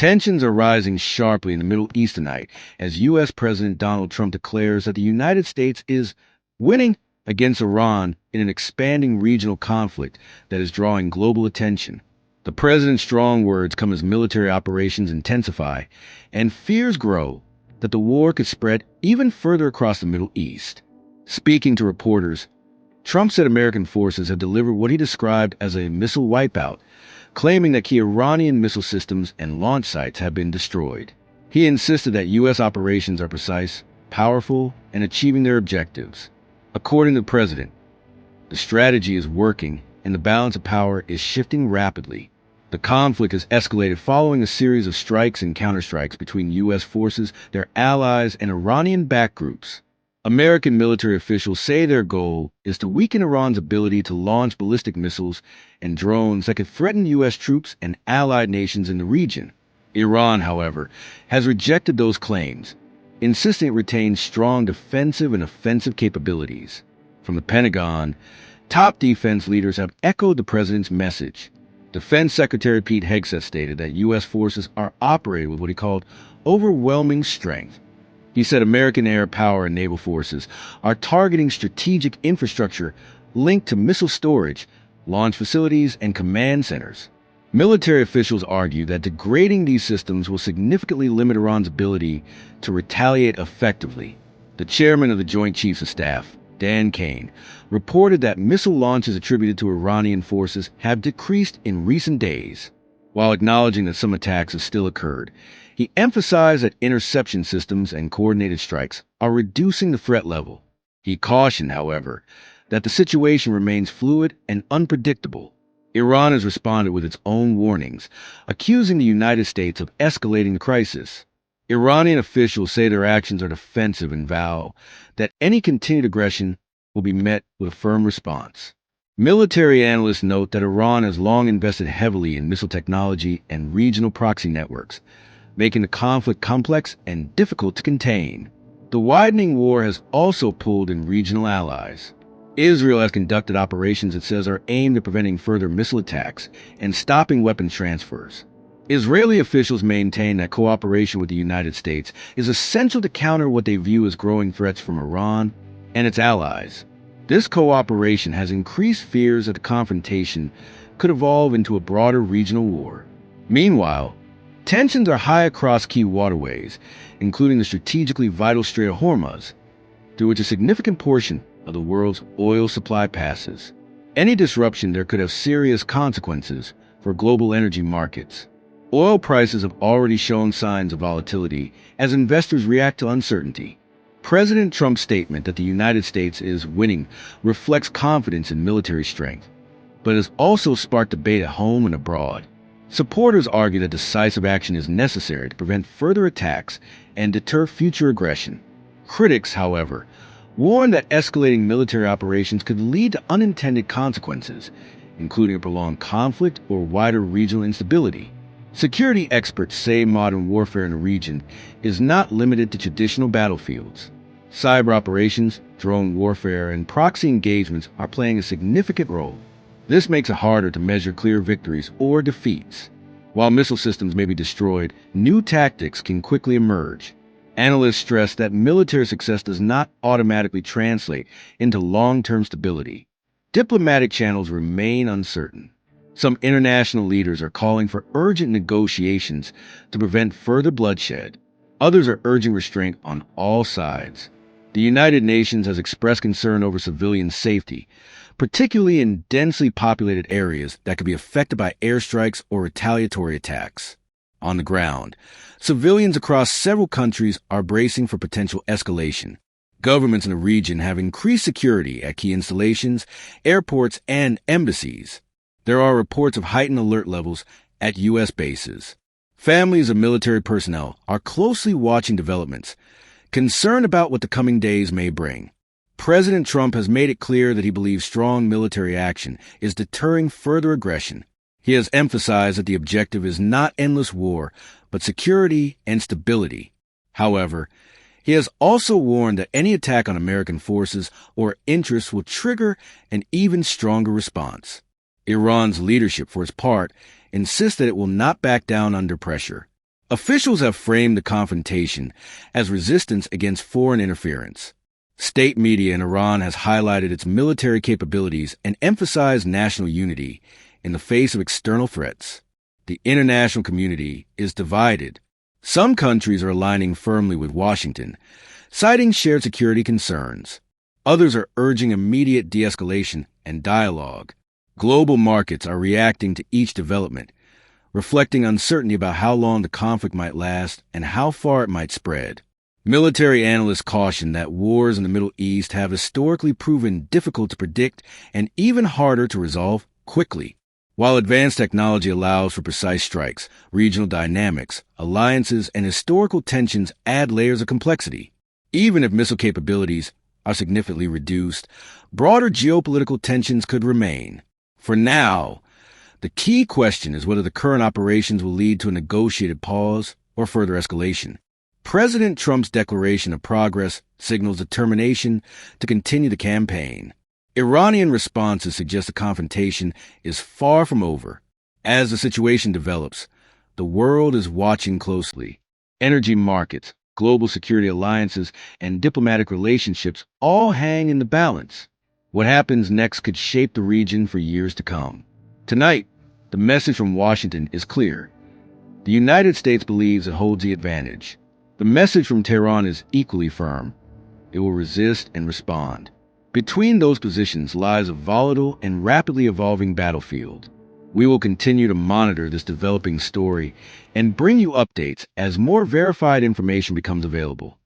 Tensions are rising sharply in the Middle East tonight as U.S. President Donald Trump declares that the United States is winning against Iran in an expanding regional conflict that is drawing global attention. The president's strong words come as military operations intensify and fears grow that the war could spread even further across the Middle East. Speaking to reporters, Trump said American forces have delivered what he described as a missile wipeout, claiming that key Iranian missile systems and launch sites have been destroyed. He insisted that U.S. operations are precise, powerful, and achieving their objectives. According to the president, the strategy is working and the balance of power is shifting rapidly. The conflict has escalated following a series of strikes and counterstrikes between U.S. forces, their allies, and Iranian-backed groups. American military officials say their goal is to weaken Iran's ability to launch ballistic missiles and drones that could threaten U.S. troops and allied nations in the region. Iran, however, has rejected those claims, insisting it retains strong defensive and offensive capabilities. From the Pentagon, top defense leaders have echoed the president's message. Defense Secretary Pete Hegseth stated that U.S. forces are operating with what he called overwhelming strength. He said American air power and naval forces are targeting strategic infrastructure linked to missile storage, launch facilities, and command centers. Military officials argue that degrading these systems will significantly limit Iran's ability to retaliate effectively. The chairman of the Joint Chiefs of Staff, Dan Kane, reported that missile launches attributed to Iranian forces have decreased in recent days. While acknowledging that some attacks have still occurred, he emphasized that interception systems and coordinated strikes are reducing the threat level. He cautioned, however, that the situation remains fluid and unpredictable. Iran has responded with its own warnings, accusing the United States of escalating the crisis. Iranian officials say their actions are defensive and vow that any continued aggression will be met with a firm response. Military analysts note that Iran has long invested heavily in missile technology and regional proxy networks, making the conflict complex and difficult to contain. The widening war has also pulled in regional allies. Israel has conducted operations it says are aimed at preventing further missile attacks and stopping weapons transfers. Israeli officials maintain that cooperation with the United States is essential to counter what they view as growing threats from Iran and its allies. This cooperation has increased fears that the confrontation could evolve into a broader regional war. Meanwhile, tensions are high across key waterways, including the strategically vital Strait of Hormuz, through which a significant portion of the world's oil supply passes. Any disruption there could have serious consequences for global energy markets. Oil prices have already shown signs of volatility as investors react to uncertainty. President Trump's statement that the United States is winning reflects confidence in military strength, but has also sparked debate at home and abroad. Supporters argue that decisive action is necessary to prevent further attacks and deter future aggression. Critics, however, warn that escalating military operations could lead to unintended consequences, including a prolonged conflict or wider regional instability. Security experts say modern warfare in the region is not limited to traditional battlefields. Cyber operations, drone warfare, and proxy engagements are playing a significant role. This makes it harder to measure clear victories or defeats. While missile systems may be destroyed, new tactics can quickly emerge. Analysts stress that military success does not automatically translate into long-term stability. Diplomatic channels remain uncertain. Some international leaders are calling for urgent negotiations to prevent further bloodshed. Others are urging restraint on all sides. The United Nations has expressed concern over civilian safety, particularly in densely populated areas that could be affected by airstrikes or retaliatory attacks. On the ground, civilians across several countries are bracing for potential escalation. Governments in the region have increased security at key installations, airports, and embassies. There are reports of heightened alert levels at U.S. bases. Families of military personnel are closely watching developments, concerned about what the coming days may bring. President Trump has made it clear that he believes strong military action is deterring further aggression. He has emphasized that the objective is not endless war, but security and stability. However, he has also warned that any attack on American forces or interests will trigger an even stronger response. Iran's leadership, for its part, insists that it will not back down under pressure. Officials have framed the confrontation as resistance against foreign interference. State media in Iran has highlighted its military capabilities and emphasized national unity in the face of external threats. The international community is divided. Some countries are aligning firmly with Washington, citing shared security concerns. Others are urging immediate de-escalation and dialogue. Global markets are reacting to each development, reflecting uncertainty about how long the conflict might last and how far it might spread. Military analysts caution that wars in the Middle East have historically proven difficult to predict and even harder to resolve quickly. While advanced technology allows for precise strikes, regional dynamics, alliances, and historical tensions add layers of complexity. Even if missile capabilities are significantly reduced, broader geopolitical tensions could remain. For now, the key question is whether the current operations will lead to a negotiated pause or further escalation. President Trump's declaration of progress signals determination to continue the campaign. Iranian responses suggest the confrontation is far from over. As the situation develops, the world is watching closely. Energy markets, global security alliances, and diplomatic relationships all hang in the balance. What happens next could shape the region for years to come. Tonight, the message from Washington is clear. The United States believes it holds the advantage. The message from Tehran is equally firm. It will resist and respond. Between those positions lies a volatile and rapidly evolving battlefield. We will continue to monitor this developing story and bring you updates as more verified information becomes available.